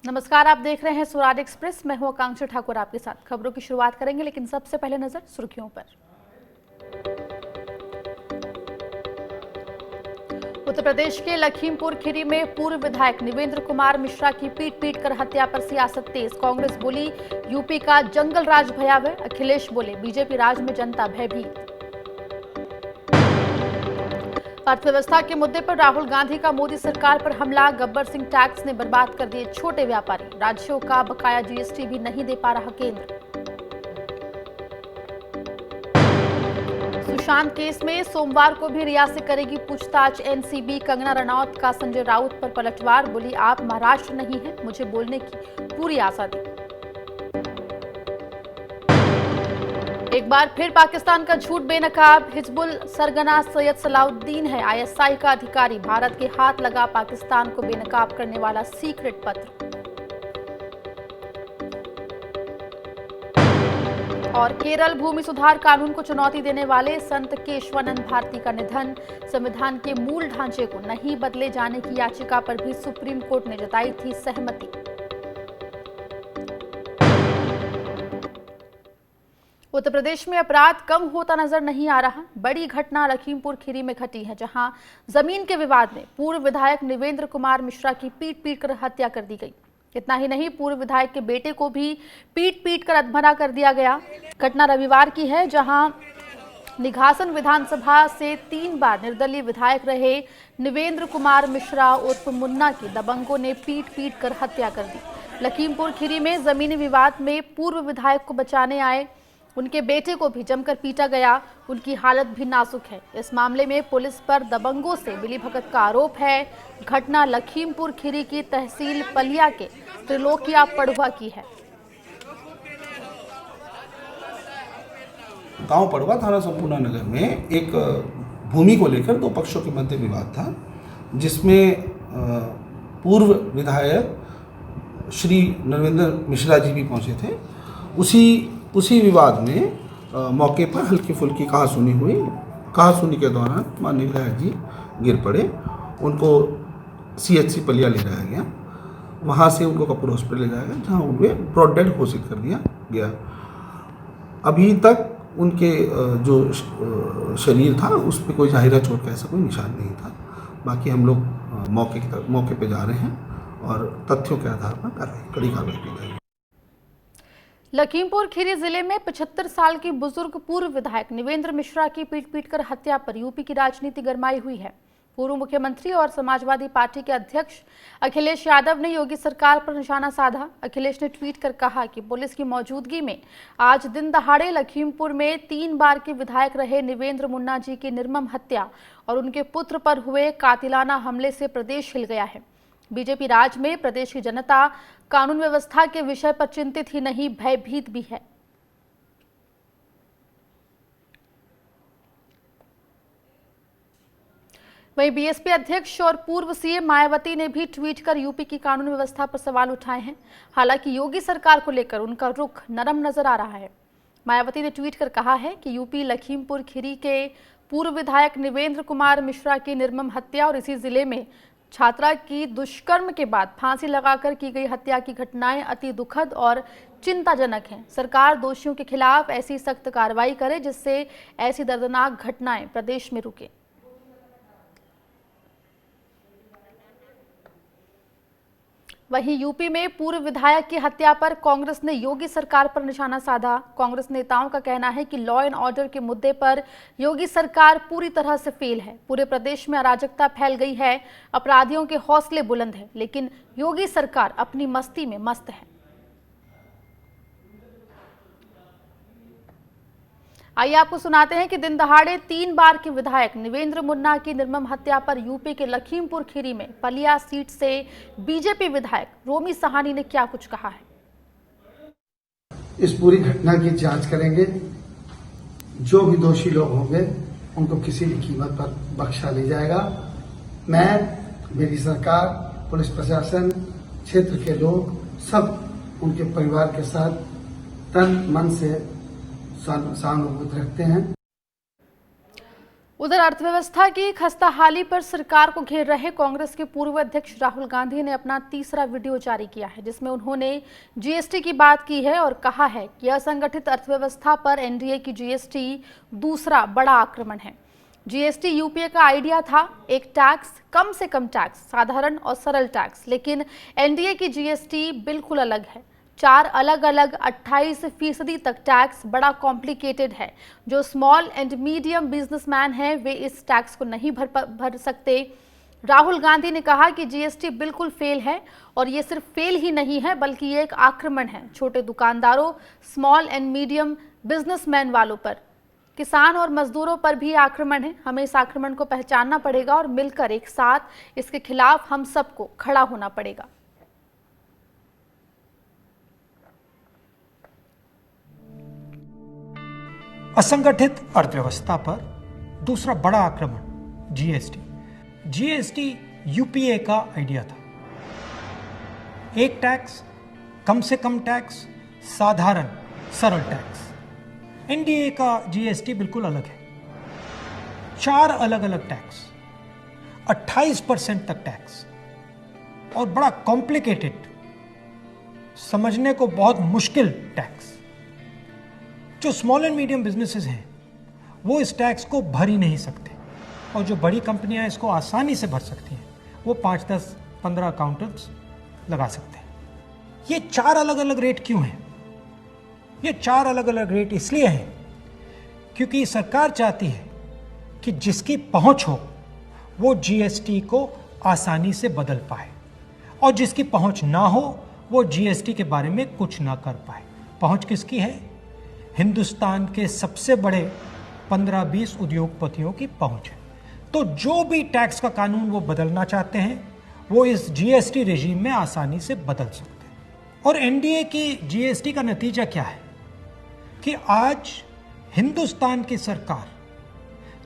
नमस्कार, आप देख रहे हैं स्वराज एक्सप्रेस। मैं हूं आकांक्षा ठाकुर आपके साथ। खबरों की शुरुआत करेंगे, लेकिन सबसे पहले नजर सुर्खियों पर। उत्तर प्रदेश के लखीमपुर खीरी में पूर्व विधायक निवेंद्र कुमार मिश्रा की पीट कर हत्या पर सियासत तेज। कांग्रेस बोली यूपी का जंगल राज भयावह। अखिलेश बोले बीजेपी राज में जनता भयभीत। अर्थव्यवस्था के मुद्दे पर राहुल गांधी का मोदी सरकार पर हमला। गब्बर सिंह टैक्स ने बर्बाद कर दिए छोटे व्यापारी। राज्यों का बकाया जीएसटी भी नहीं दे पा रहा केंद्र। सुशांत केस में सोमवार को भी रिया से करेगी पूछताछ एनसीबी। कंगना रनौत का संजय राउत पर पलटवार। बोली आप महाराष्ट्र नहीं है, मुझे बोलने की पूरी आजादी। एक बार फिर पाकिस्तान का झूठ बेनकाब। हिजबुल सरगना सैयद सलाउद्दीन है आईएसआई का अधिकारी। भारत के हाथ लगा पाकिस्तान को बेनकाब करने वाला सीक्रेट पत्र। और केरल भूमि सुधार कानून को चुनौती देने वाले संत केशवानंद भारती का निधन। संविधान के मूल ढांचे को नहीं बदले जाने की याचिका पर भी सुप्रीम कोर्ट ने जताई थी सहमति। उत्तर प्रदेश में अपराध कम होता नजर नहीं आ रहा। बड़ी घटना लखीमपुर खीरी में घटी है, जहां जमीन के विवाद में पूर्व विधायक निवेंद्र कुमार मिश्रा की पीट कर हत्या कर दी गई। इतना ही नहीं, पूर्व विधायक के बेटे को भी पीट कर अधमरा कर दिया गया। घटना रविवार की है, जहां निघासन विधानसभा से 3 बार निर्दलीय विधायक रहे निवेंद्र कुमार मिश्रा उर्फ मुन्ना की दबंगों ने पीट कर हत्या कर दी। लखीमपुर खीरी में जमीनी विवाद में पूर्व विधायक को बचाने आए उनके बेटे को भी जमकर पीटा गया। उनकी हालत भी नाजुक है। इस मामले में पुलिस पर दबंगों से मिलीभगत का आरोप है। घटना लखीमपुर खीरी की तहसील पलिया के त्रिलोकिया पड़ुआ की है। गांव पड़वा थाना संपूर्ण नगर में एक भूमि को लेकर 2 पक्षों के मध्य विवाद था, जिसमें पूर्व विधायक श्री नरेंद्र मिश्रा जी भी पहुंचे थे। उसी विवाद में मौके पर हल्की फुल्की कहासुनी हुई। कहासुनी के दौरान माननीय विधायक जी गिर पड़े। उनको सीएचसी पलिया ले जाया गया। वहाँ से उनको कपूर हॉस्पिटल ले जाया गया, जहाँ उन्हें ब्रॉड डेड घोषित कर दिया गया। अभी तक उनके जो शरीर था उस पर कोई जाहिरा चोट का ऐसा कोई निशान नहीं था। बाकी हम लोग मौके पे जा रहे हैं और तथ्यों के आधार पर कड़ी कार्रवाई की जाएगी। लखीमपुर खीरी जिले में 75 साल की बुजुर्ग पूर्व विधायक निवेंद्र मिश्रा की पीट कर हत्या पर यूपी की राजनीति गरमाई हुई है। पूर्व मुख्यमंत्री और समाजवादी पार्टी के अध्यक्ष अखिलेश यादव ने योगी सरकार पर निशाना साधा। अखिलेश ने ट्वीट कर कहा कि पुलिस की मौजूदगी में आज दिन दहाड़े लखीमपुर में 3 बार के विधायक रहे निवेंद्र मुन्ना जी की निर्मम हत्या और उनके पुत्र पर हुए कातिलाना हमले से प्रदेश हिल गया है। बीजेपी राज में प्रदेश की जनता कानून व्यवस्था के विषय पर चिंतित ही नहीं, भयभीत भी है। वहीं बीएसपी अध्यक्ष और पूर्व सीएम मायावती ने भी ट्वीट कर यूपी की कानून व्यवस्था पर सवाल उठाए हैं। हालांकि योगी सरकार को लेकर उनका रुख नरम नजर आ रहा है। मायावती ने ट्वीट कर कहा है कि यूपी लखीमपुर खीरी के पूर्व विधायक निवेंद्र कुमार मिश्रा की निर्मम हत्या और इसी जिले में छात्रा की दुष्कर्म के बाद फांसी लगाकर की गई हत्या की घटनाएं अति दुखद और चिंताजनक हैं। सरकार दोषियों के खिलाफ ऐसी सख्त कार्रवाई करे जिससे ऐसी दर्दनाक घटनाएं प्रदेश में रुके। वहीं यूपी में पूर्व विधायक की हत्या पर कांग्रेस ने योगी सरकार पर निशाना साधा। कांग्रेस नेताओं का कहना है कि लॉ एंड ऑर्डर के मुद्दे पर योगी सरकार पूरी तरह से फेल है। पूरे प्रदेश में अराजकता फैल गई है, अपराधियों के हौसले बुलंद हैं, लेकिन योगी सरकार अपनी मस्ती में मस्त है। आइए आपको सुनाते हैं कि दिन दहाड़े 3 बार के विधायक निवेंद्र मुन्ना की निर्मम हत्या पर यूपी के लखीमपुर खीरी में पलिया सीट से बीजेपी विधायक रोमी सहानी ने क्या कुछ कहा है। इस पूरी घटना की जांच करेंगे। जो भी दोषी लोग होंगे उनको किसी भी कीमत पर बख्शा नहीं जाएगा। मैं, मेरी सरकार, पुलिस प्रशासन, क्षेत्र के लोग सब उनके परिवार के साथ तन मन से सहानुभूति रखते हैं। उधर अर्थव्यवस्था की खस्ताहाली पर सरकार को घेर रहे कांग्रेस के पूर्व अध्यक्ष राहुल गांधी ने अपना तीसरा वीडियो जारी किया है, जिसमें उन्होंने जीएसटी की बात की है और कहा है कि असंगठित अर्थव्यवस्था पर एनडीए की जीएसटी दूसरा बड़ा आक्रमण है। जीएसटी यूपीए का आइडिया था, एक टैक्स, कम से कम टैक्स, साधारण और सरल टैक्स, लेकिन एनडीए की जीएसटी बिल्कुल अलग है। 4 अलग अलग 28% तक टैक्स बड़ा कॉम्प्लिकेटेड है। जो स्मॉल एंड मीडियम बिजनेसमैन हैं वे इस टैक्स को नहीं भर सकते। राहुल गांधी ने कहा कि जीएसटी बिल्कुल फेल है और ये सिर्फ फेल ही नहीं है बल्कि ये एक आक्रमण है छोटे दुकानदारों, स्मॉल एंड मीडियम बिजनेसमैन वालों पर। किसान और मजदूरों पर भी आक्रमण है। हमें इस आक्रमण को पहचानना पड़ेगा और मिलकर एक साथ इसके खिलाफ हम सबको खड़ा होना पड़ेगा। असंगठित अर्थव्यवस्था पर दूसरा बड़ा आक्रमण जीएसटी। जीएसटी यूपीए का आइडिया था, एक टैक्स, कम से कम टैक्स, साधारण सरल टैक्स। एनडीए का जीएसटी बिल्कुल अलग है। 4 अलग अलग टैक्स, 28% तक टैक्स और बड़ा कॉम्प्लिकेटेड, समझने को बहुत मुश्किल टैक्स। जो स्मॉल एंड मीडियम बिजनेसेस हैं वो इस टैक्स को भर ही नहीं सकते और जो बड़ी कंपनियां इसको आसानी से भर सकती हैं वो 5, 10, 15 अकाउंटेंट्स लगा सकते हैं। ये 4 अलग अलग रेट क्यों हैं? ये 4 अलग अलग रेट इसलिए हैं क्योंकि सरकार चाहती है कि जिसकी पहुंच हो वो जीएसटी को आसानी से बदल पाए और जिसकी पहुंच ना हो वो जीएसटी के बारे में कुछ ना कर पाए। पहुंच किसकी है? हिंदुस्तान के सबसे बड़े 15-20 उद्योगपतियों की पहुंच है। तो जो भी टैक्स का कानून वो बदलना चाहते हैं वो इस जीएसटी रेजिम में आसानी से बदल सकते हैं। और एनडीए की जीएसटी का नतीजा क्या है कि आज हिंदुस्तान की सरकार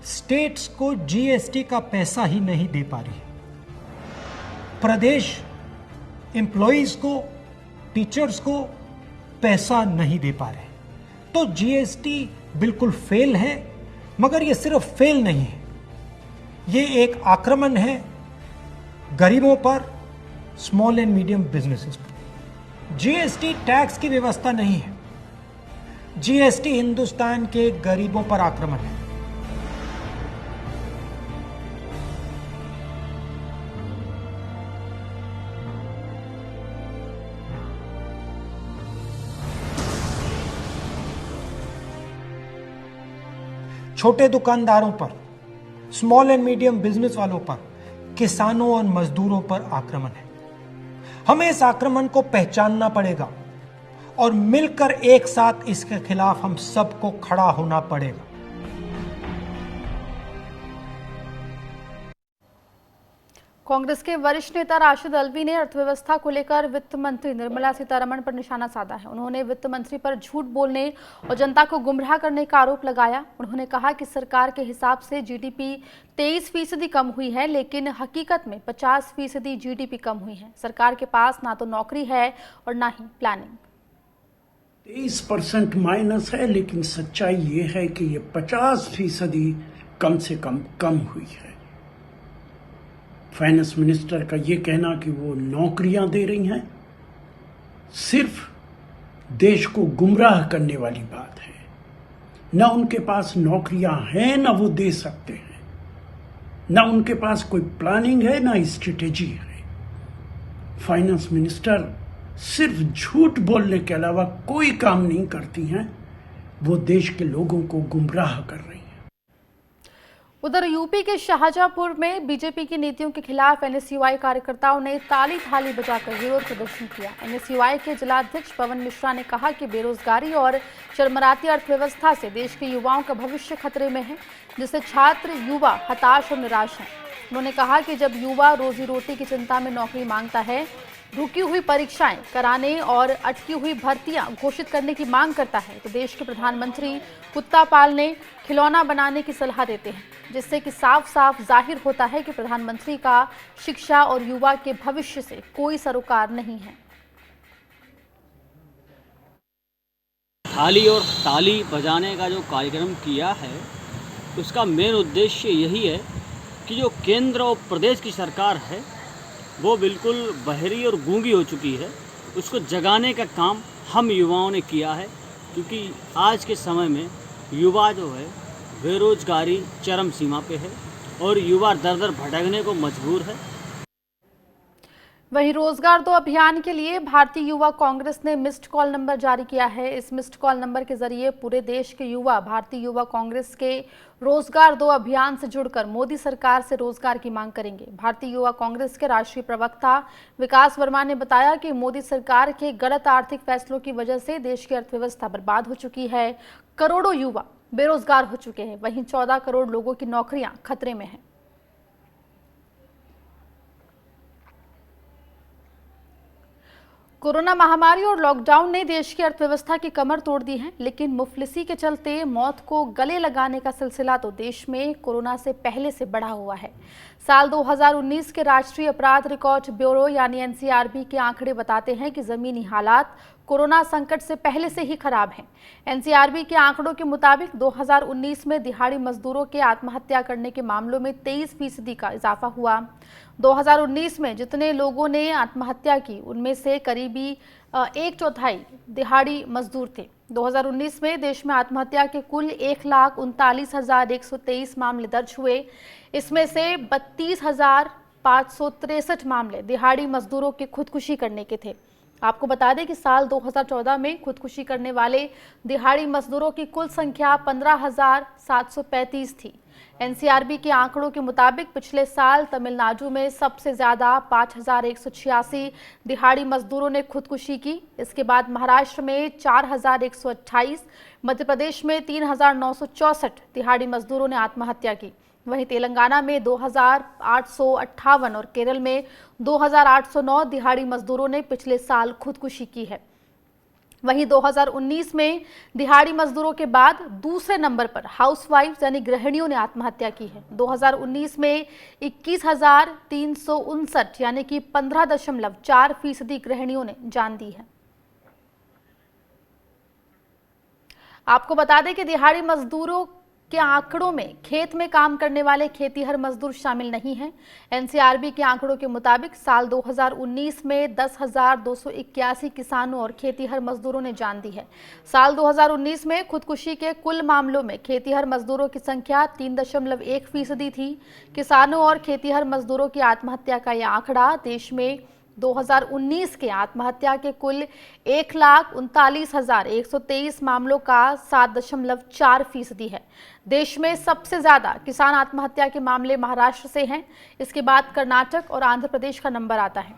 स्टेट्स को जीएसटी का पैसा ही नहीं दे पा रही है। प्रदेश एम्प्लॉइज को, टीचर्स को पैसा नहीं दे पा रहे। तो जीएसटी बिल्कुल फेल है, मगर ये सिर्फ फेल नहीं है, ये एक आक्रमण है गरीबों पर, स्मॉल एंड मीडियम बिजनेसेस पर। जीएसटी टैक्स की व्यवस्था नहीं है, जीएसटी हिंदुस्तान के गरीबों पर आक्रमण है। छोटे दुकानदारों पर, स्मॉल एंड मीडियम बिजनेस वालों पर, किसानों और मजदूरों पर आक्रमण है। हमें इस आक्रमण को पहचानना पड़ेगा और मिलकर एक साथ इसके खिलाफ हम सबको खड़ा होना पड़ेगा। कांग्रेस के वरिष्ठ नेता राशिद अल्वी ने अर्थव्यवस्था को लेकर वित्त मंत्री निर्मला सीतारमण पर निशाना साधा है। उन्होंने वित्त मंत्री पर झूठ बोलने और जनता को गुमराह करने का आरोप लगाया। उन्होंने कहा कि सरकार के हिसाब से जीडीपी 23% कम हुई है, लेकिन हकीकत में 50% जीडीपी कम हुई है। सरकार के पास ना तो नौकरी है और ना ही प्लानिंग। 23% माइनस है, लेकिन सच्चाई ये है कि ये 50% कम से कम हुई है। फाइनेंस मिनिस्टर का ये कहना कि वो नौकरियां दे रही हैं, सिर्फ देश को गुमराह करने वाली बात है। ना उनके पास नौकरियां हैं, ना वो दे सकते हैं, ना उनके पास कोई प्लानिंग है, ना स्ट्रेटेजी है। फाइनेंस मिनिस्टर सिर्फ झूठ बोलने के अलावा कोई काम नहीं करती हैं। वो देश के लोगों को गुमराह कर रही हैं। उधर यूपी के शाहजहांपुर में बीजेपी की नीतियों के खिलाफ एनएसयूआई कार्यकर्ताओं ने ताली थाली बजाकर विरोध प्रदर्शन किया। एनएसयूआई के जिलाध्यक्ष पवन मिश्रा ने कहा कि बेरोजगारी और चरमराती अर्थव्यवस्था से देश के युवाओं का भविष्य खतरे में है, जिससे छात्र युवा हताश और निराश हैं। उन्होंने कहा कि जब युवा रोजी रोटी की चिंता में नौकरी मांगता है, रुकी हुई परीक्षाएं कराने और अटकी हुई भर्तियां घोषित करने की मांग करता है, तो देश के प्रधानमंत्री कुत्ता पालने, खिलौना बनाने की सलाह देते हैं, जिससे कि साफ साफ जाहिर होता है कि प्रधानमंत्री का शिक्षा और युवा के भविष्य से कोई सरोकार नहीं है। थाली और ताली बजाने का जो कार्यक्रम किया है उसका मेन उद्देश्य यही है कि जो केंद्र और प्रदेश की सरकार है वो बिल्कुल बहरी और गूंगी हो चुकी है, उसको जगाने का काम हम युवाओं ने किया है। क्योंकि आज के समय में युवा जो है बेरोजगारी चरम सीमा पे है और युवा दर दर भटकने को मजबूर है। वहीं रोजगार दो अभियान के लिए भारतीय युवा कांग्रेस ने मिस्ड कॉल नंबर जारी किया है। इस मिस्ड कॉल नंबर के जरिए पूरे देश के युवा भारतीय युवा कांग्रेस के रोजगार दो अभियान से जुड़कर मोदी सरकार से रोजगार की मांग करेंगे। भारतीय युवा कांग्रेस के राष्ट्रीय प्रवक्ता विकास वर्मा ने बताया कि मोदी सरकार के गलत आर्थिक फैसलों की वजह से देश की अर्थव्यवस्था बर्बाद हो चुकी है, करोड़ों युवा बेरोजगार हो चुके हैं, वहीं 14 करोड़ लोगों की नौकरियां खतरे में हैं। कोरोना महामारी और लॉकडाउन ने देश की अर्थव्यवस्था की कमर तोड़ दी है, लेकिन मुफलिसी के चलते मौत को गले लगाने का सिलसिला तो देश में कोरोना से पहले से बढ़ा हुआ है। साल 2019 के राष्ट्रीय अपराध रिकॉर्ड ब्यूरो यानी एनसीआरबी के आंकड़े बताते हैं कि जमीनी हालात कोरोना संकट से पहले से ही खराब हैं। एनसीआरबी के आंकड़ों के मुताबिक 2019 में दिहाड़ी मजदूरों के आत्महत्या करने के मामलों में 23% का इजाफा हुआ। 2019 में जितने लोगों ने आत्महत्या की उनमें से करीबी 1/4 दिहाड़ी मजदूर थे। 2019 में देश में आत्महत्या के कुल 1,39,123 मामले दर्ज हुए। इसमें से 32,563 मामले दिहाड़ी मजदूरों के खुदकुशी करने के थे। आपको बता दें कि साल 2014 में खुदकुशी करने वाले दिहाड़ी मजदूरों की कुल संख्या 15,735 थी। एनसीआरबी के आंकड़ों के मुताबिक पिछले साल तमिलनाडु में सबसे ज्यादा 5,186 दिहाड़ी मजदूरों ने खुदकुशी की। इसके बाद महाराष्ट्र में 4,128, मध्य प्रदेश में 3,964 दिहाड़ी मजदूरों ने आत्महत्या की। वहीं तेलंगाना में 2,858 और केरल में 2,809 दिहाड़ी मजदूरों ने पिछले साल खुदकुशी की है। वहीं 2019 में दिहाड़ी मजदूरों के बाद दूसरे नंबर पर हाउसवाइफ यानी गृहिणियों ने आत्महत्या की है। 2019 में 21,359 यानी कि 15.4% गृहिणियों ने जान दी है। आपको बता दें कि दिहाड़ी मजदूरों के आंकड़ों में खेत में काम करने वाले खेतीहर मजदूर शामिल नहीं हैं। एनसीआरबी के आंकड़ों के मुताबिक साल 2019 में 10,281 किसानों और खेतीहर मजदूरों ने जान दी है। साल 2019 में खुदकुशी के कुल मामलों में खेतीहर मजदूरों की संख्या 3.1% थी। किसानों और खेतीहर मजदूरों की आत्महत्या का यह आंकड़ा देश में 2019 के आत्महत्या के कुल 1,39,123 मामलों का 7.4% है। देश में सबसे ज्यादा किसान आत्महत्या के मामले महाराष्ट्र से हैं। इसके बाद कर्नाटक और आंध्र प्रदेश का नंबर आता है।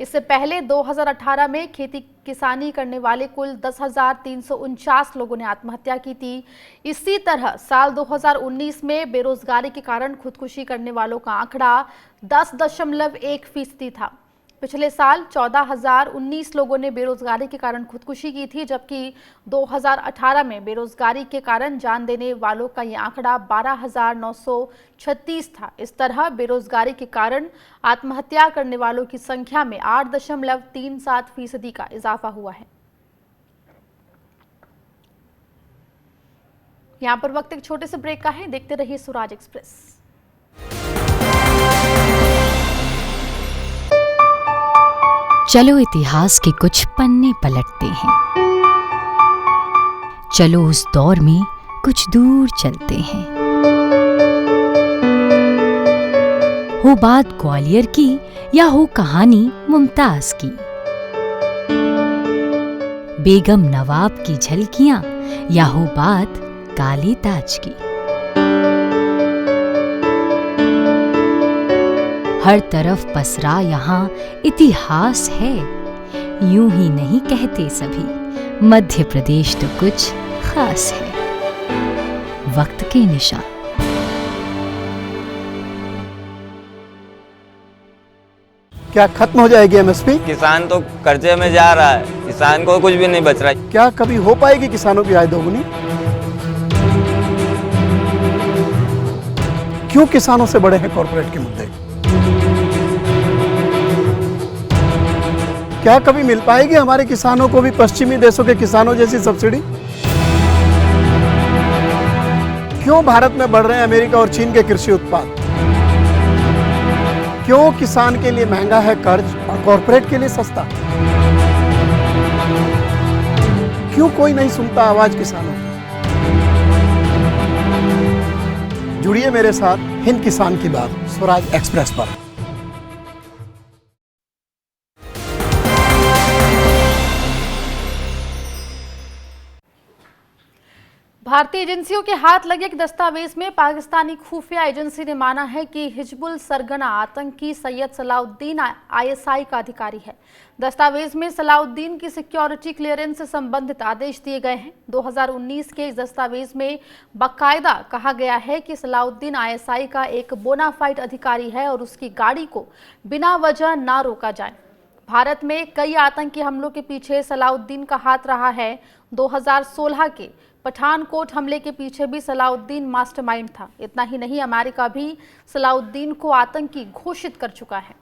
इससे पहले 2018 में खेती किसानी करने वाले कुल 10,349 लोगों ने आत्महत्या की थी। इसी तरह साल 2019 में बेरोजगारी के कारण खुदकुशी करने वालों का आंकड़ा 10.1% था। पिछले साल 14,019 लोगों ने बेरोजगारी के कारण खुदकुशी की थी, जबकि 2018 में बेरोजगारी के कारण जान देने वालों का यह आंकड़ा 12,936 था। इस तरह बेरोजगारी के कारण आत्महत्या करने वालों की संख्या में 8.37% का इजाफा हुआ है। यहाँ पर वक्त एक छोटे से ब्रेक का है, देखते रहिए स्वराज एक्सप्रेस। चलो इतिहास के कुछ पन्ने पलटते हैं। चलो उस दौर में कुछ दूर चलते हैं। हो बात ग्वालियर की या हो कहानी मुमताज की, बेगम नवाब की झलकियां या हो बात काले ताज की, हर तरफ पसरा यहाँ इतिहास है। यूं ही नहीं कहते सभी, मध्य प्रदेश तो कुछ खास है। वक्त के निशान। क्या खत्म हो जाएगी एमएसपी? किसान तो कर्जे में जा रहा है, किसान को कुछ भी नहीं बच रहा है। क्या कभी हो पाएगी किसानों की आय दोगुनी? क्यों किसानों से बड़े हैं कॉर्पोरेट के मुद्दे? क्या कभी मिल पाएगी हमारे किसानों को भी पश्चिमी देशों के किसानों जैसी सब्सिडी? क्यों भारत में बढ़ रहे हैं अमेरिका और चीन के कृषि उत्पाद? क्यों किसान के लिए महंगा है कर्ज और कॉरपोरेट के लिए सस्ता? क्यों कोई नहीं सुनता आवाज किसानों की? जुड़िए मेरे साथ हिंद किसान की बात स्वराज एक्सप्रेस पर। भारतीय एजेंसियों के हाथ लगे एक दस्तावेज में पाकिस्तानी खुफिया एजेंसी ने माना है कि हिजबुल सरगना आतंकी सैयद सलाउद्दीन आईएसआई का अधिकारी है। दस्तावेज में सलाउद्दीन की सिक्योरिटी क्लियरेंस से संबंधित आदेश दिए गए हैं। 2019 के इस दस्तावेज में बाकायदा कहा गया है कि सलाउद्दीन आईएसआई का एक बोनाफाइड अधिकारी है और उसकी गाड़ी को बिना वजह ना रोका जाए। भारत में कई आतंकी हमलों के पीछे सलाउद्दीन का हाथ रहा है। 2016 के पठानकोट हमले के पीछे भी सलाउद्दीन मास्टरमाइंड था। इतना ही नहीं, अमेरिका भी सलाउद्दीन को आतंकी घोषित कर चुका है।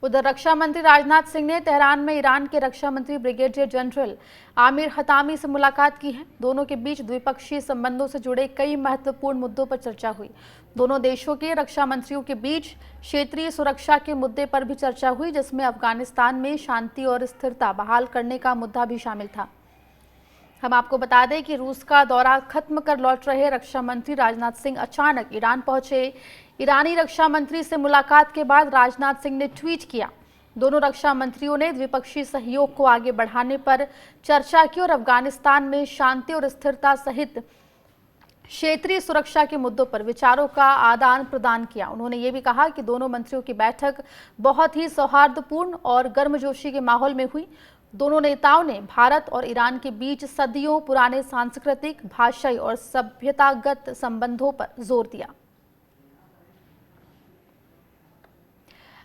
उधर रक्षा मंत्री राजनाथ सिंह ने तेहरान में ईरान के रक्षा मंत्री ब्रिगेडियर जनरल आमिर हतामी से मुलाकात की है। दोनों के बीच द्विपक्षीय संबंधों से जुड़े कई महत्वपूर्ण मुद्दों पर चर्चा हुई। दोनों देशों के रक्षा मंत्रियों के बीच क्षेत्रीय सुरक्षा के मुद्दे पर भी चर्चा हुई, जिसमें अफगानिस्तान में शांति और स्थिरता बहाल करने का मुद्दा भी शामिल था। हम आपको बता दें कि रूस का दौरा खत्म कर लौट रहे रक्षा मंत्री राजनाथ सिंह अचानक ईरान पहुंचे। ईरानी रक्षा मंत्री से मुलाकात के बाद राजनाथ सिंह ने ट्वीट किया। दोनों रक्षा मंत्रियों ने द्विपक्षीय सहयोग को आगे बढ़ाने पर चर्चा की और अफगानिस्तान में शांति और स्थिरता सहित क्षेत्रीय सुरक्षा के मुद्दों पर विचारों का आदान प्रदान किया। उन्होंने ये भी कहा कि दोनों मंत्रियों की बैठक बहुत ही सौहार्दपूर्ण और गर्मजोशी के माहौल में हुई। दोनों नेताओं ने भारत और ईरान के बीच सदियों पुराने सांस्कृतिक, भाषाई और सभ्यतागत संबंधों पर जोर दिया।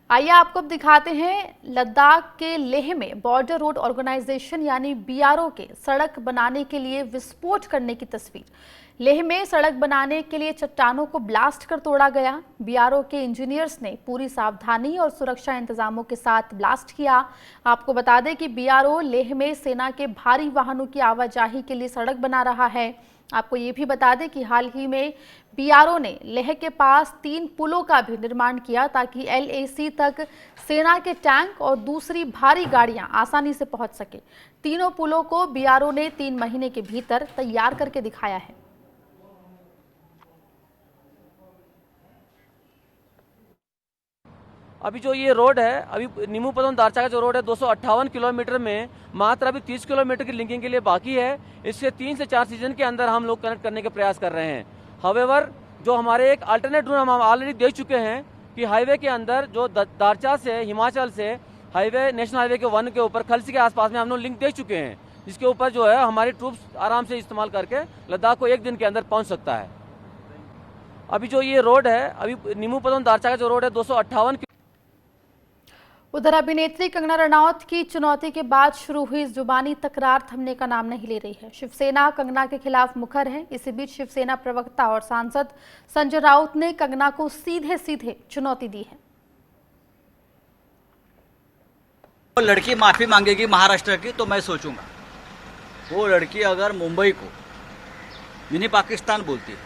आइए आपको अब दिखाते हैं लद्दाख के लेह में बॉर्डर रोड ऑर्गेनाइजेशन यानी बीआरओ के सड़क बनाने के लिए विस्फोट करने की तस्वीर। लेह में सड़क बनाने के लिए चट्टानों को ब्लास्ट कर तोड़ा गया। बीआरओ के इंजीनियर्स ने पूरी सावधानी और सुरक्षा इंतजामों के साथ ब्लास्ट किया। आपको बता दें कि बीआरओ लेह में सेना के भारी वाहनों की आवाजाही के लिए सड़क बना रहा है। आपको ये भी बता दें कि हाल ही में बीआरओ ने लेह के पास 3 पुलों का भी निर्माण किया ताकि LAC तक सेना के टैंक और दूसरी भारी गाड़ियां आसानी से पहुंच सके। तीनों पुलों को बीआरओ ने 3 महीने के भीतर तैयार करके दिखाया है। अभी जो ये रोड है, अभी नीमूपदम दारचा का जो रोड है 258 किलोमीटर में मात्र अभी 30 किलोमीटर की लिंकिंग के लिए बाकी है। इससे 3 से 4 सीजन के अंदर हम लोग कनेक्ट करने के प्रयास कर रहे हैं। हावेवर जो हमारे एक अल्टरनेट रूट हम ऑलरेडी दे चुके हैं कि हाईवे के अंदर जो दारचा से हिमाचल से हाईवे नेशनल हाईवे के 1 के ऊपर खलसी के आसपास में हम लोग लिंक दे चुके हैं, जिसके ऊपर जो है हमारी ट्रूप्स आराम से इस्तेमाल करके लद्दाख को 1 दिन के अंदर पहुँच सकता है। अभी जो ये रोड है, अभी नीमूपदम दारचा का जो रोड है 258। उधर अभिनेत्री कंगना रनौत की चुनौती के बाद शुरू हुई जुबानी तकरार थमने का नाम नहीं ले रही है। शिवसेना कंगना के खिलाफ मुखर है। इसी बीच शिवसेना प्रवक्ता और सांसद संजय राउत ने कंगना को सीधे सीधे चुनौती दी है। वो लड़की माफी मांगेगी महाराष्ट्र की तो मैं सोचूंगा। वो लड़की अगर मुंबई को मिनी पाकिस्तान बोलती है,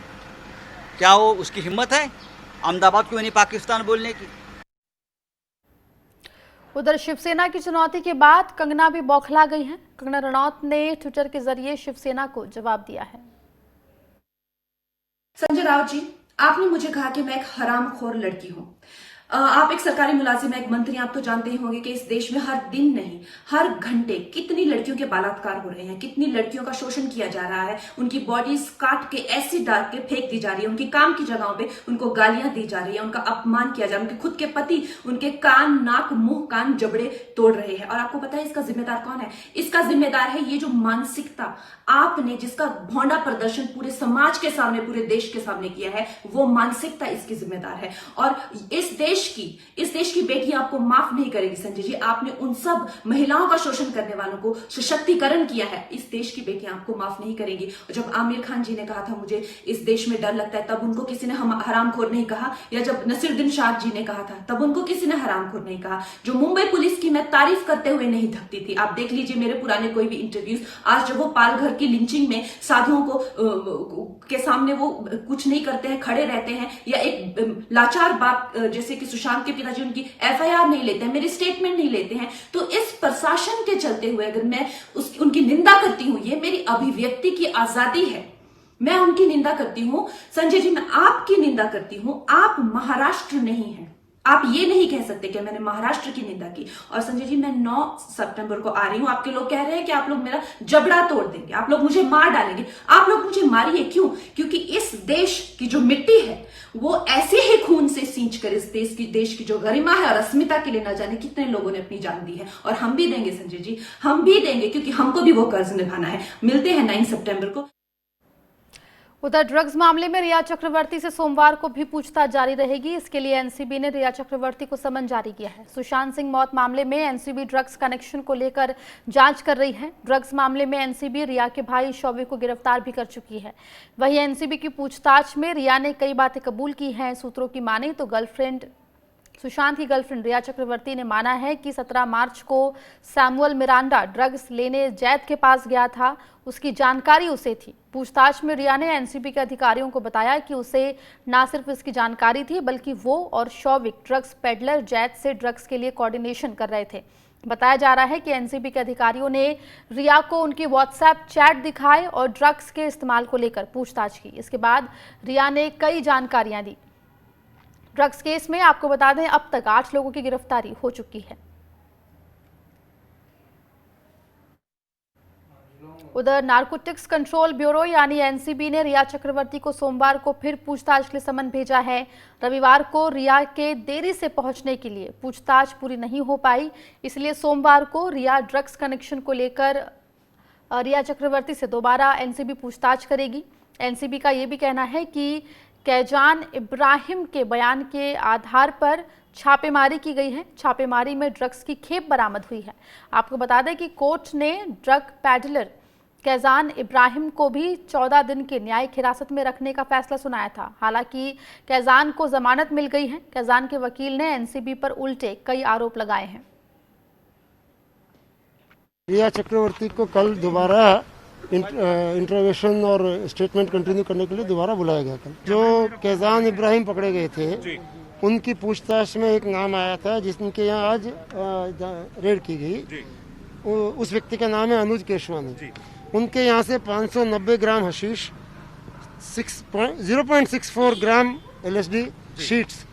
क्या वो उसकी हिम्मत है अहमदाबाद को मिनी पाकिस्तान बोलने की? उधर शिवसेना की चुनौती के बाद कंगना भी बौखला गई हैं। कंगना रनौत ने ट्विटर के जरिए शिवसेना को जवाब दिया है। संजय राउत जी, आपने मुझे कहा कि मैं एक हरामखोर लड़की हूं। आप एक सरकारी मुलाजिम हैं, एक मंत्री, आप तो जानते ही होंगे कि इस देश में हर दिन नहीं हर घंटे कितनी लड़कियों के बलात्कार हो रहे हैं, कितनी लड़कियों का शोषण किया जा रहा है, उनकी बॉडीज काट के एसिड डाल के फेंक दी जा रही है, उनकी काम की जगहों पे उनको गालियां दी जा रही है, उनका अपमान किया जा रहा है, उनके खुद के पति उनके कान, नाक, मुंह, कान, जबड़े तोड़ रहे हैं। और आपको पता है इसका जिम्मेदार कौन है? इसका जिम्मेदार है ये जो मानसिकता आपने, जिसका भौंडा प्रदर्शन पूरे समाज के सामने, पूरे देश के सामने किया है, वो मानसिकता इसकी जिम्मेदार है। और इस देश इस देश की बेटी आपको माफ नहीं करेगी संजय जी। आपने उन सब महिलाओं का शोषण करने वालों को सशक्तिकरण किया है, इस देश की बेटियां आपको माफ नहीं करेंगी। और जब आमिर खान जी ने कहा था मुझे इस देश में डर लगता है, तब उनको किसी ने हरामखोर नहीं कहा, या जब नसीरुद्दीन शाह जी ने कहा था तब उनको किसी ने हरामखोर नहीं कहा। जो मुंबई पुलिस की मैं तारीफ करते हुए नहीं थकती थी, आप देख लीजिए मेरे पुराने कोई भी इंटरव्यूज, आज जब वो पालघर की लिंचिंग में साधुओं को के सामने वो कुछ नहीं करते हैं, खड़े रहते हैं, या एक लाचार बात जैसे कि सुशांत के पिताजी उनकी एफआईआर नहीं लेते हैं, मेरी स्टेटमेंट नहीं लेते हैं, तो इस प्रशासन के चलते हुए अगर मैं उनकी निंदा करती हूं, ये मेरी अभिव्यक्ति की आजादी है, मैं उनकी निंदा करती हूं। संजय जी मैं आपकी निंदा करती हूं, आप महाराष्ट्र नहीं है, आप ये नहीं कह सकते कि मैंने महाराष्ट्र की निंदा की। और संजय जी मैं 9 सितंबर को आ रही हूं, आपके लोग कह रहे हैं कि आप लोग मेरा जबड़ा तोड़ देंगे, आप लोग मुझे मार डालेंगे। आप लोग मुझे मारिए, क्यों? क्योंकि इस देश की जो मिट्टी है वो ऐसे ही खून से सींच कर इस देश की जो गरिमा है और अस्मिता के लिए न जाने कितने लोगों ने अपनी जान दी है, और हम भी देंगे संजय जी, हम भी देंगे, क्योंकि हमको भी वो कर्ज निभाना है। मिलते हैं 9 सितंबर को। उधर ड्रग्स मामले में रिया चक्रवर्ती से सोमवार को भी पूछताछ जारी रहेगी। इसके लिए एनसीबी ने रिया चक्रवर्ती को समन जारी किया है। सुशांत सिंह मौत मामले में एनसीबी ड्रग्स कनेक्शन को लेकर जांच कर रही है। ड्रग्स मामले में एनसीबी रिया के भाई शौविक को गिरफ्तार भी कर चुकी है। वहीं एनसीबी की पूछताछ में रिया ने कई बातें कबूल की हैं। सूत्रों की माने तो सुशांत की गर्लफ्रेंड रिया चक्रवर्ती ने माना है कि 17 मार्च को सैमुअल मिरांडा ड्रग्स लेने जैद के पास गया था, उसकी जानकारी उसे थी। पूछताछ में रिया ने एनसीबी के अधिकारियों को बताया कि उसे न सिर्फ इसकी जानकारी थी, बल्कि वो और शौविक ड्रग्स पेडलर जैद से ड्रग्स के लिए कोऑर्डिनेशन कर रहे थे। बताया जा रहा है कि एनसीबी के अधिकारियों ने रिया को उनकी व्हाट्सएप चैट दिखाए और ड्रग्स के इस्तेमाल को लेकर पूछताछ की। इसके बाद रिया ने कई जानकारियां दी। ड्रग्स केस में आपको बता दें अब तक 8 लोगों की गिरफ्तारी हो चुकी है। उधर नारकोटिक्स कंट्रोल ब्यूरो यानी एनसीबी ने रिया चक्रवर्ती को सोमवार को फिर पूछताछ के लिए समन भेजा है। रविवार को रिया के देरी से पहुंचने के लिए पूछताछ पूरी नहीं हो पाई, इसलिए सोमवार को रिया ड्रग्स कनेक्शन को लेकर रिया चक्रवर्ती से दोबारा एनसीबी पूछताछ करेगी। एनसीबी का ये भी कहना है कि कैजान इब्राहिम के बयान के आधार पर छापेमारी की गई है। छापेमारी में ड्रग्स की खेप बरामद हुई है। आपको बता दें कि कोर्ट ने ड्रग पैडलर कैजान इब्राहिम को भी 14 दिन के न्यायिक हिरासत में रखने का फैसला सुनाया था। हालांकि कैजान को जमानत मिल गई है। कैजान के वकील ने एनसीबी पर उल्टे कई आरोप लगाए हैं। रिया चक्रवर्ती को कल दोबारा इंटरोगेशन और स्टेटमेंट कंटिन्यू करने के लिए दोबारा बुलाया गया था। जो कैजान इब्राहिम पकड़े गए थे उनकी पूछताछ में एक नाम आया था जिनके यहाँ आज रेड की गई। उस व्यक्ति का नाम है अनुज केशवानी। उनके यहाँ से 590 ग्राम हशीश, 0.64 ग्राम LSD शीट्स,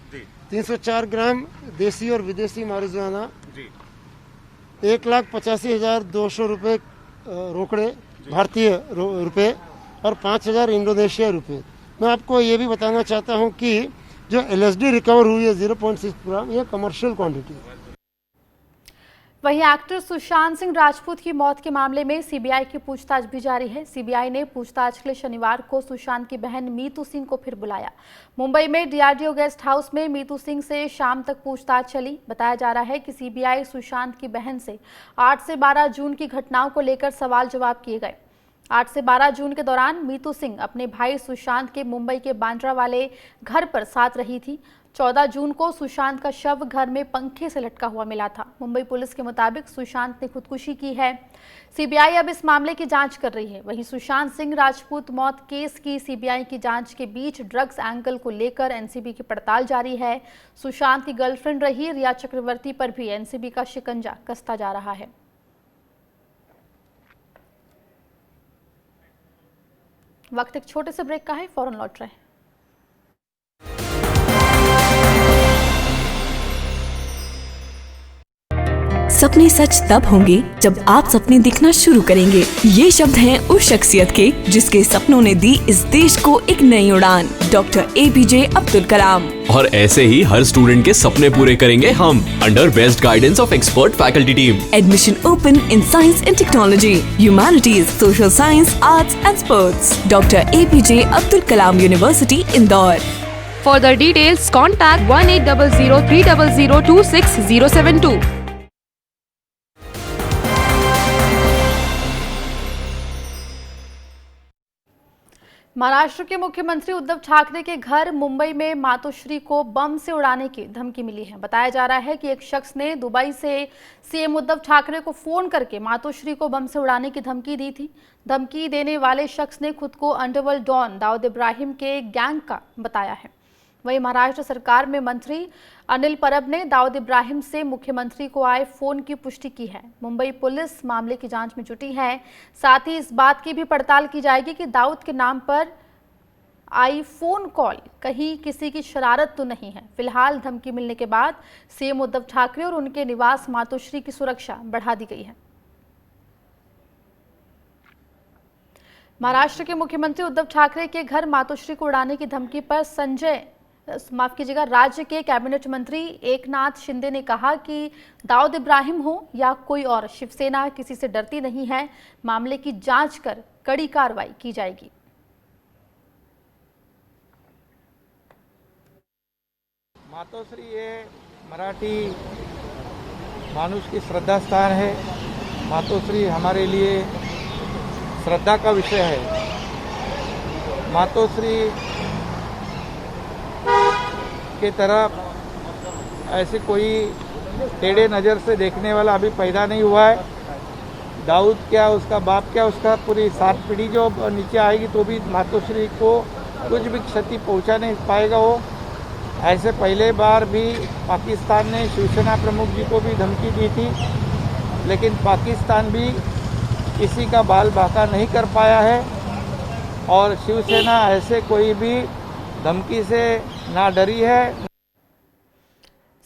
304 ग्राम देसी और विदेशी मारिजुआना, 1,85,200 रुपये रोकड़े भारतीय रुपए और 5,000 इंडोनेशिया रुपए। मैं आपको ये भी बताना चाहता हूँ कि जो LSD रिकवर हुई है 0.6 ग्राम, ये कमर्शियल क्वांटिटी है। वहीं एक्टर सुशांत सिंह राजपूत की मौत के मामले में सीबीआई की पूछताछ भी जारी है। सीबीआई ने पूछताछ के लिए शनिवार को सुशांत की बहन मीतू सिंह को फिर बुलाया। मुंबई में DRDO गेस्ट हाउस में मीतू सिंह से शाम तक पूछताछ चली। बताया जा रहा है कि सीबीआई सुशांत की बहन से 8 से 12 जून की घटनाओं को लेकर सवाल जवाब किए गए। 8 से 12 जून के दौरान मीतू सिंह अपने भाई सुशांत के मुंबई के बांद्रा वाले घर पर साथ रही थी। 14 जून को सुशांत का शव घर में पंखे से लटका हुआ मिला था। मुंबई पुलिस के मुताबिक सुशांत ने खुदकुशी की है। सीबीआई अब इस मामले की जांच कर रही है। वहीं सुशांत सिंह राजपूत मौत केस की सीबीआई की जांच के बीच ड्रग्स एंगल को लेकर एनसीबी की पड़ताल जारी है। सुशांत की गर्लफ्रेंड रही रिया चक्रवर्ती पर भी एनसीबी का शिकंजा कसता जा रहा है। वक्त एक छोटे से ब्रेक का है, फौरन लौट रहे हैं। सपने सच तब होंगे जब आप सपने दिखना शुरू करेंगे। ये शब्द हैं उस शख्सियत के जिसके सपनों ने दी इस देश को एक नई उड़ान, डॉक्टर APJ अब्दुल कलाम। और ऐसे ही हर स्टूडेंट के सपने पूरे करेंगे हम, under best guidance of expert faculty team. Admission open in science and technology, humanities, social science, arts and sports. Doctor APJ Abdul Kalam university Indore. For the details, contact 1800-300-26072. Maharashtra के मुख्यमंत्री उद्धव ठाकरे के घर मुंबई में मातोश्री को बम से उड़ाने की धमकी मिली है। बताया जा रहा है कि एक शख्स ने दुबई से सीएम उद्धव ठाकरे को फोन करके मातोश्री को बम से उड़ाने की धमकी दी थी। धमकी देने वाले शख्स ने खुद को अंडरवर्ल्ड डॉन दाऊद इब्राहिम के गैंग का बताया है। वहीं महाराष्ट्र सरकार में मंत्री अनिल परब ने दाऊद इब्राहिम से मुख्यमंत्री को आए फोन की पुष्टि की है। मुंबई पुलिस मामले की जांच में जुटी है। साथ ही इस बात की भी पड़ताल की जाएगी कि दाऊद के नाम पर आई फोन कॉल कहीं किसी की शरारत तो नहीं है। फिलहाल धमकी मिलने के बाद सीएम उद्धव ठाकरे और उनके निवास मातोश्री की सुरक्षा बढ़ा दी गई है। महाराष्ट्र के मुख्यमंत्री उद्धव ठाकरे के घर मातोश्री को उड़ाने की धमकी पर राज्य के कैबिनेट मंत्री एकनाथ शिंदे ने कहा कि दाऊद इब्राहिम हो या कोई और, शिवसेना किसी से डरती नहीं है। मामले की जांच कर कड़ी कार्रवाई की जाएगी। मातोश्री ये मराठी मानुष की श्रद्धा स्थान है। मातोश्री हमारे लिए श्रद्धा का विषय है। मातोश्री के तरफ ऐसे कोई टेढ़े नज़र से देखने वाला अभी पैदा नहीं हुआ है। दाऊद क्या, उसका बाप क्या, उसका पूरी 7 पीढ़ी जो नीचे आएगी तो भी मातोश्री को कुछ भी क्षति पहुंचा नहीं पाएगा वो। ऐसे पहले बार भी पाकिस्तान ने शिवसेना प्रमुख जी को भी धमकी दी थी, लेकिन पाकिस्तान भी किसी का बाल बांका नहीं कर पाया है और शिवसेना ऐसे कोई भी धमकी से ना डरी है।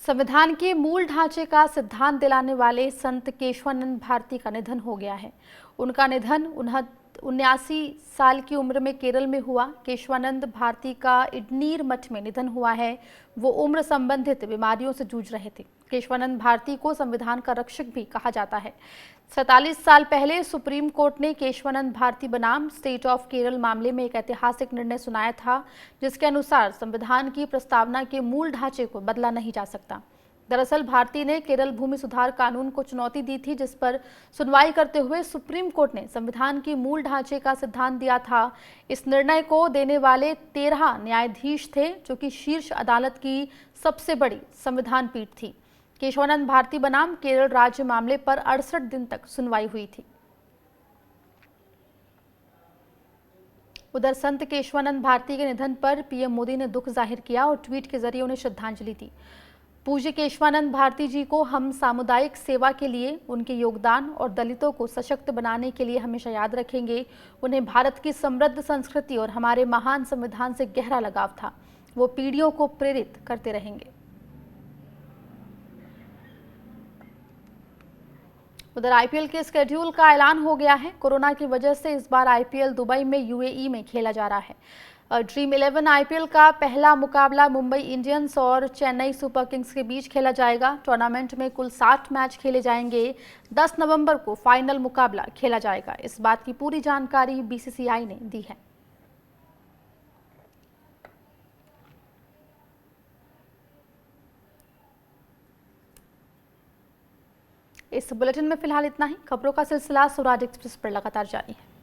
संविधान के मूल ढांचे का सिद्धांत दिलाने वाले संत केशवानंद भारती का निधन हो गया है। उनका निधन 79 साल की उम्र में केरल में हुआ। केशवानंद भारती का इडनीर मठ में निधन हुआ है। वो उम्र संबंधित बीमारियों से जूझ रहे थे। केशवानंद भारती को संविधान का रक्षक भी कहा जाता है। 47 साल पहले सुप्रीम कोर्ट ने केशवानंद भारती बनाम स्टेट ऑफ केरल मामले में एक ऐतिहासिक निर्णय सुनाया था, जिसके अनुसार संविधान की प्रस्तावना के मूल ढांचे को बदला नहीं जा सकता। दरअसल भारती ने केरल भूमि सुधार कानून को चुनौती दी थी, जिस पर सुनवाई करते हुए सुप्रीम कोर्ट ने संविधान की मूल ढांचे का सिद्धांत दिया था। इस निर्णय को देने वाले 13 न्यायाधीश थे, जो कि शीर्ष अदालत की सबसे बड़ी संविधान पीठ थी। केशवानंद भारती बनाम केरल राज्य मामले पर 68 दिन तक सुनवाई हुई थी। उधर संत केशवानंद भारती के निधन पर पीएम मोदी ने दुख जाहिर किया और ट्वीट के जरिए उन्हें श्रद्धांजलि दी। पूज्य केशवानंद भारती जी को हम सामुदायिक सेवा के लिए, उनके योगदान और दलितों को सशक्त बनाने के लिए हमेशा याद रखेंगे। उन्हें भारत की समृद्ध संस्कृति और हमारे महान संविधान से गहरा लगाव था। वो पीढ़ियों को प्रेरित करते रहेंगे। उधर आईपीएल के स्केड्यूल का ऐलान हो गया है। कोरोना की वजह से इस बार आईपीएल दुबई में यूएई में खेला जा रहा है। ड्रीम 11 आईपीएल का पहला मुकाबला मुंबई इंडियंस और चेन्नई सुपर किंग्स के बीच खेला जाएगा। टूर्नामेंट में कुल 60 मैच खेले जाएंगे। 10 नवंबर को फाइनल मुकाबला खेला जाएगा। इस बात की पूरी जानकारी बीसीसीआई ने दी है। इस बुलेटिन में फिलहाल इतना ही। खबरों का सिलसिला स्वराज एक्सप्रेस पर लगातार जारी है।